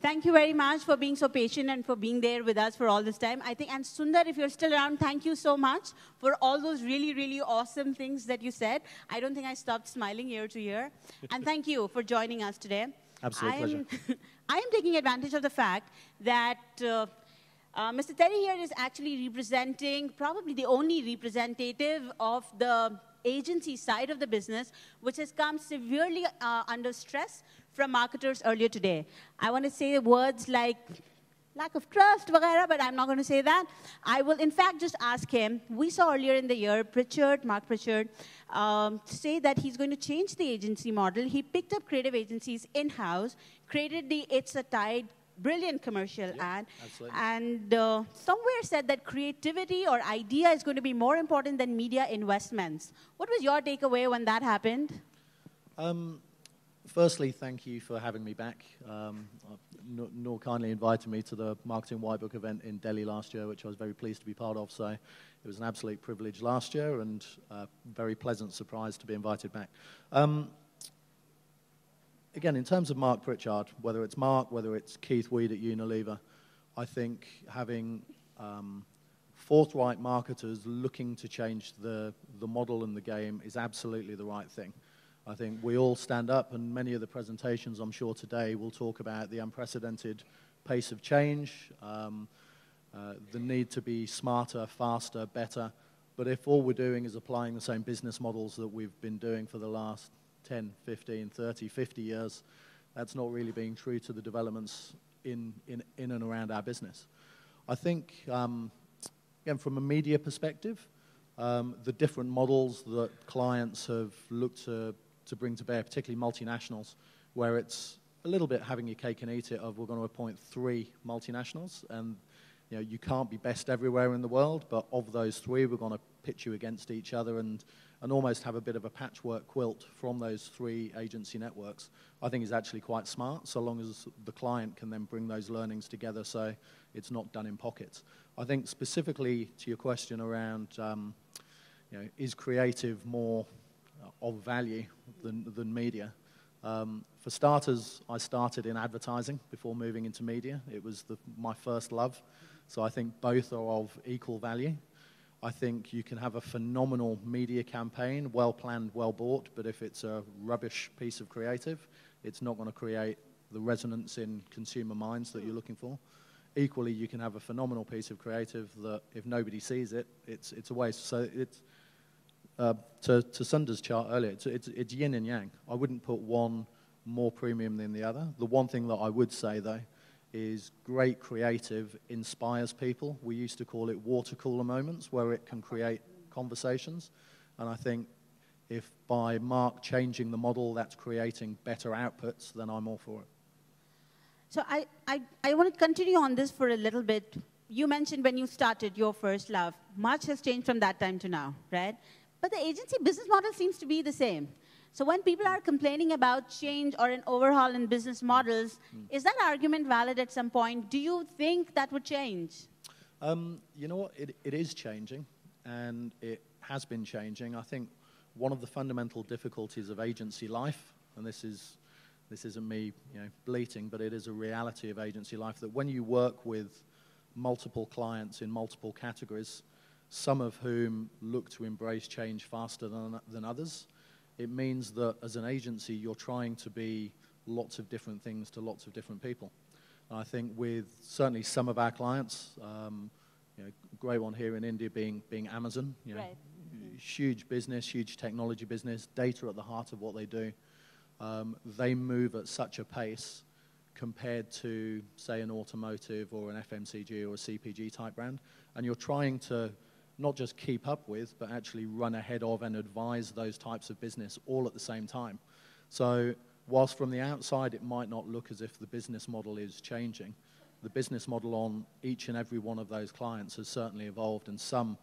Thank you very much for being so patient and for being there with us for all this time. I think, and Sundar, if you're still around, thank you so much for all those really, really awesome things that you said. I don't think I stopped smiling ear to ear. And thank you for joining us today. Absolute pleasure. I am taking advantage of the fact that Mr. Terry here is actually representing, probably the only representative of the agency side of the business, which has come severely under stress from marketers earlier today. I want to say words like lack of trust, वगैरह, but I'm not going to say that. I will, in fact, just ask him. We saw earlier in the year, Mark Pritchard, say that he's going to change the agency model. He picked up creative agencies in-house, created the It's a Tide brilliant commercial ad, absolutely. And somewhere said that creativity or idea is going to be more important than media investments. What was your takeaway when that happened? Firstly, thank you for having me back. Noor kindly invited me to the Marketing Whitebook event in Delhi last year, which I was very pleased to be part of. So it was an absolute privilege last year and a very pleasant surprise to be invited back. Again, in terms of Mark Pritchard, whether it's Mark, whether it's Keith Weed at Unilever, I think having forthright marketers looking to change the model and the game is absolutely the right thing. I think we all stand up, and many of the presentations, I'm sure, today will talk about the unprecedented pace of change, the need to be smarter, faster, better. But if all we're doing is applying the same business models that we've been doing for the last 10, 15, 30, 50 years, that's not really being true to the developments in and around our business. I think, again, from a media perspective, the different models that clients have looked to bring to bear, particularly multinationals, where it's a little bit having your cake and eat it of we're going to appoint 3 multinationals, and you can't be best everywhere in the world, but of those 3, we're going to pitch you against each other and almost have a bit of a patchwork quilt from those 3 agency networks, I think is actually quite smart, so long as the client can then bring those learnings together so it's not done in pockets. I think specifically to your question around, is creative more of value than media? For starters, I started in advertising before moving into media. It was my first love, so I think both are of equal value. I think you can have a phenomenal media campaign, well planned, well bought, but if it's a rubbish piece of creative, it's not going to create the resonance in consumer minds that you're looking for. Equally, you can have a phenomenal piece of creative that if nobody sees it, it's a waste. So it's to Sundar's chart earlier, it's yin and yang. I wouldn't put one more premium than the other. The one thing that I would say, though, is great creative inspires people. We used to call it water cooler moments, where it can create conversations. And I think if by Mark changing the model, that's creating better outputs, then I'm all for it. So I want to continue on this for a little bit. You mentioned when you started your first love, much has changed from that time to now, right? But the agency business model seems to be the same. So when people are complaining about change or an overhaul in business models, is that argument valid at some point? Do you think that would change? You know what? It is changing, and it has been changing. I think one of the fundamental difficulties of agency life, and this isn't me bleating, but it is a reality of agency life, that when you work with multiple clients in multiple categories, some of whom look to embrace change faster than others, it means that as an agency, you're trying to be lots of different things to lots of different people. And I think with certainly some of our clients, great one here in India being Amazon, right. Huge business, huge technology business, data at the heart of what they do. They move at such a pace compared to, say, an automotive or an FMCG or a CPG type brand. And you're trying to not just keep up with, but actually run ahead of and advise those types of business all at the same time. So whilst from the outside it might not look as if the business model is changing, the business model on each and every one of those clients has certainly evolved, and some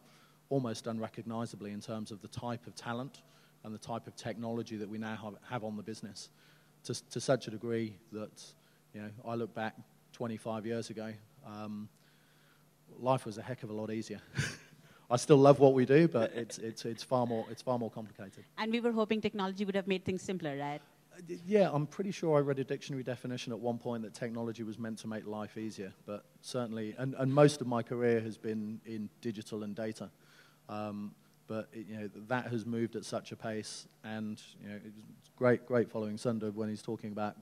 almost unrecognizably in terms of the type of talent and the type of technology that we now have on the business, to such a degree that I look back 25 years ago, life was a heck of a lot easier. I still love what we do, but it's far more complicated. And we were hoping technology would have made things simpler, right? Yeah, I'm pretty sure I read a dictionary definition at one point that technology was meant to make life easier, but certainly, and most of my career has been in digital and data. But that has moved at such a pace, and it's great following Sundar when he's talking about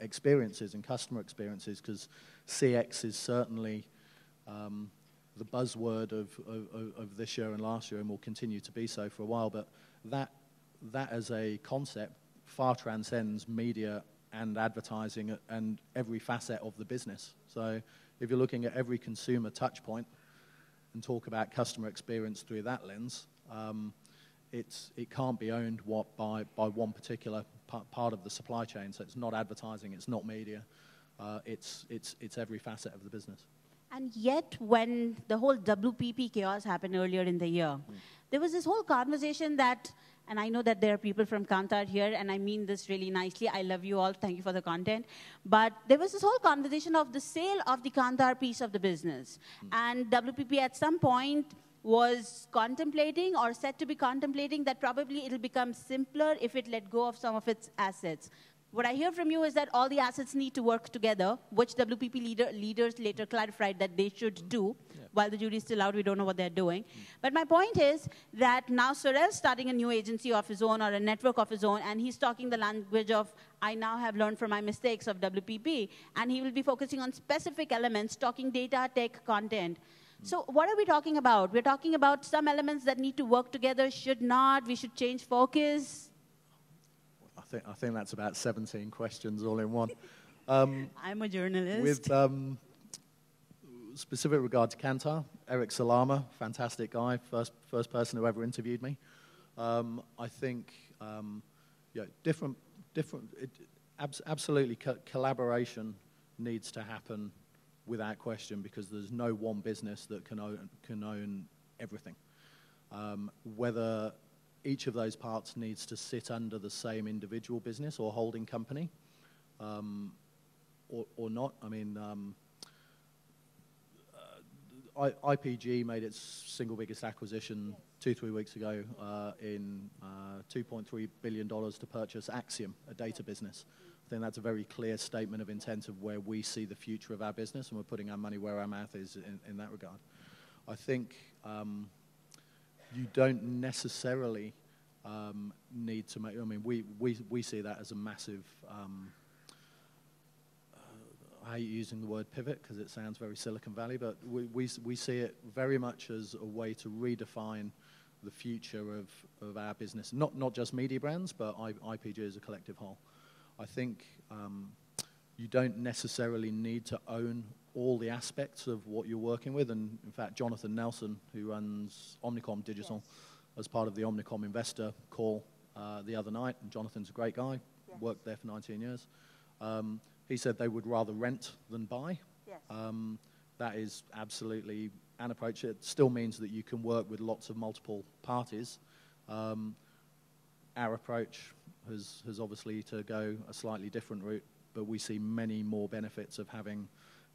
experiences and customer experiences, because CX is certainly the buzzword of this year and last year, and will continue to be so for a while. But that as a concept far transcends media and advertising and every facet of the business. So if you're looking at every consumer touch point and talk about customer experience through that lens, it can't be owned by one particular part of the supply chain. So it's not advertising, it's not media, it's every facet of the business. And yet, when the whole WPP chaos happened earlier in the year, there was this whole conversation that, and I know that there are people from Kantar here, and I mean this really nicely. I love you all. Thank you for the content. But there was this whole conversation of the sale of the Kantar piece of the business. And WPP at some point was contemplating or said to be contemplating that probably it'll become simpler if it let go of some of its assets. What I hear from you is that all the assets need to work together, which WPP leaders later clarified that they should do. Yeah. While the jury's still out, we don't know what they're doing. But my point is that now Surel's starting a new agency of his own or a network of his own, and he's talking the language of, I now have learned from my mistakes of WPP, and he will be focusing on specific elements, talking data, tech, content. So what are we talking about? We're talking about some elements that need to work together, should not, we should change focus. I think that's about 17 questions all in one. I'm a journalist. With specific regard to Kantar, Eric Salama, fantastic guy, first person who ever interviewed me. I think absolutely collaboration needs to happen without question, because there's no one business that can own everything. Whether each of those parts needs to sit under the same individual business or holding company, or not. I mean, IPG made its single biggest acquisition 2-3 weeks ago in $2.3 billion to purchase Axiom, a data business. I think that's a very clear statement of intent of where we see the future of our business, and we're putting our money where our mouth is in that regard. I think you don't necessarily need to make, I mean, we see that as a massive, I hate using the word pivot because it sounds very Silicon Valley, but we see it very much as a way to redefine the future of our business. Not just Mediabrands, but IPG as a collective whole. I think you don't necessarily need to own all the aspects of what you're working with. And in fact, Jonathan Nelson, who runs Omnicom Digital, as part of the Omnicom investor call the other night, and Jonathan's a great guy, worked there for 19 years. He said they would rather rent than buy. Yes. That is absolutely an approach. It still means that you can work with lots of multiple parties. Our approach has obviously to go a slightly different route, but we see many more benefits of having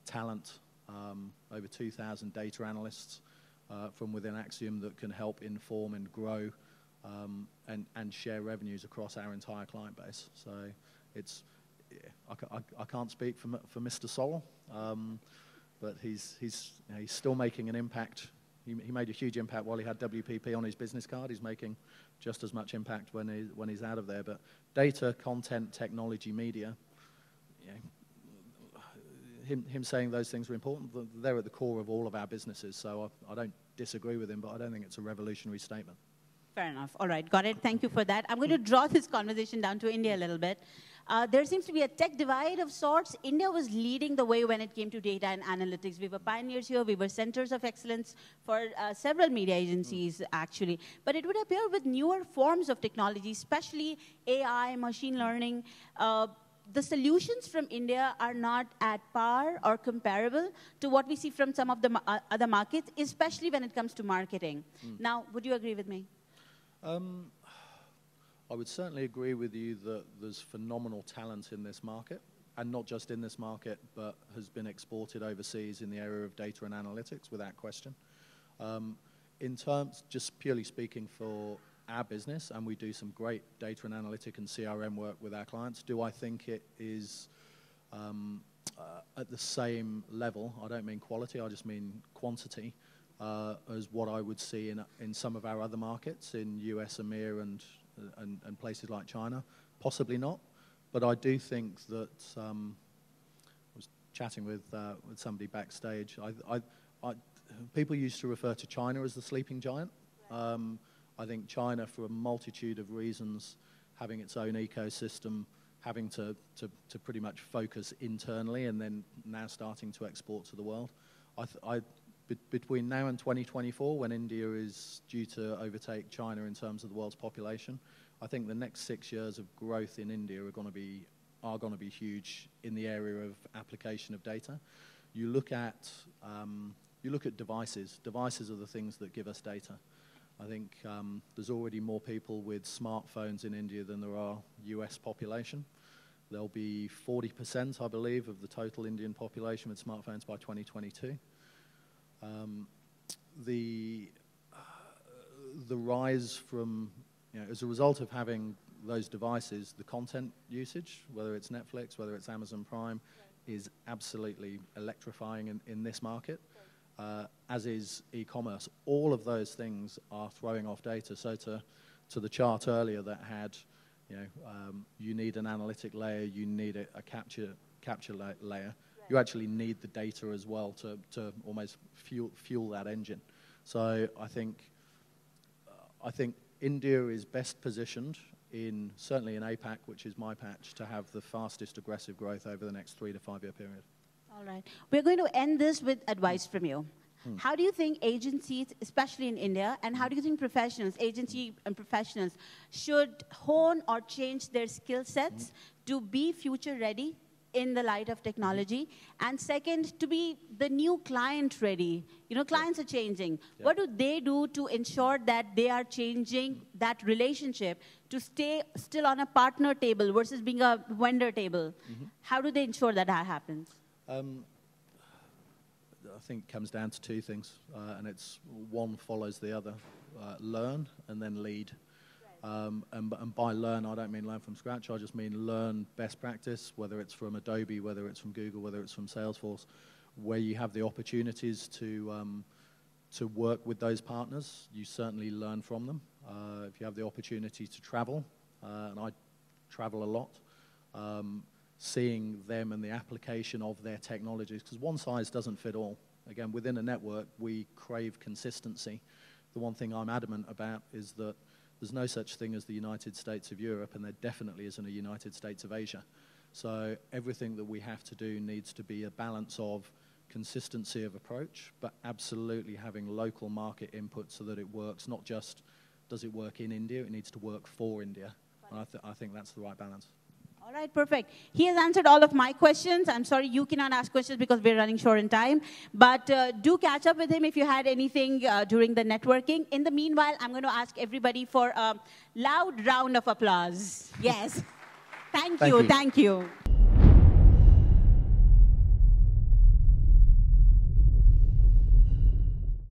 talent, over 2,000 data analysts from within Axiom that can help inform and grow and share revenues across our entire client base. So it's, I can't speak for Mr. Sorrell, but he's still making an impact. He made a huge impact while he had WPP on his business card. He's making just as much impact when he's out of there. But data, content, technology, media, him saying those things are important. They're at the core of all of our businesses. So I don't disagree with him, but I don't think it's a revolutionary statement. Fair enough. All right, got it. Thank you for that. I'm going to draw this conversation down to India a little bit. There seems to be a tech divide of sorts. India was leading the way when it came to data and analytics. We were pioneers here. We were centers of excellence for several media agencies, actually. But it would appear with newer forms of technology, especially AI, machine learning, the solutions from India are not at par or comparable to what we see from some of the other markets, especially when it comes to marketing. Now, would you agree with me? I would certainly agree with you that there's phenomenal talent in this market, and not just in this market, but has been exported overseas in the area of data and analytics, without question. In terms, just purely speaking for our business, and we do some great data and analytic and CRM work with our clients. Do I think it is at the same level? I don't mean quality, I just mean quantity, as what I would see in some of our other markets, in US, EMEA, and places like China? Possibly not, but I do think that, I was chatting with somebody backstage, people used to refer to China as the sleeping giant. I think China, for a multitude of reasons, having its own ecosystem, having to pretty much focus internally and then now starting to export to the world. Between now and 2024, when India is due to overtake China in terms of the world's population, I think the next 6 years of growth in India are going to be huge in the area of application of data. You look at devices. Devices are the things that give us data. I think there's already more people with smartphones in India than there are US population. There'll be 40%, I believe, of the total Indian population with smartphones by 2022. The rise from, as a result of having those devices, the content usage, whether it's Netflix, whether it's Amazon Prime, is absolutely electrifying in this market. As is e-commerce. All of those things are throwing off data. So to the chart earlier that had, you need an analytic layer, you need a capture layer. You actually need the data as well to almost fuel that engine. So I think India is best positioned certainly in APAC, which is my patch, to have the fastest aggressive growth over the next 3 to 5 year period. All right. We're going to end this with advice from you. How do you think agencies, especially in India, and how do you think professionals, agency and professionals, should hone or change their skill sets to be future ready in the light of technology? And second, to be the new client ready. Clients are changing. Yeah. What do they do to ensure that they are changing that relationship to stay still on a partner table versus being a vendor table? How do they ensure that happens? I think it comes down to two things, and it's one follows the other. Learn and then lead. And by learn, I don't mean learn from scratch. I just mean learn best practice, whether it's from Adobe, whether it's from Google, whether it's from Salesforce, where you have the opportunities to work with those partners. You certainly learn from them. If you have the opportunity to travel, and I travel a lot, seeing them and the application of their technologies, because one size doesn't fit all. Again, within a network, we crave consistency. The one thing I'm adamant about is that there's no such thing as the United States of Europe, and there definitely isn't a United States of Asia. So everything that we have to do needs to be a balance of consistency of approach, but absolutely having local market input so that it works. Not just does it work in India, it needs to work for India. And I think that's the right balance. All right, perfect. He has answered all of my questions. I'm sorry you cannot ask questions because we're running short in time. But do catch up with him if you had anything during the networking. In the meanwhile, I'm going to ask everybody for a loud round of applause. Yes. Thank you. Thank you.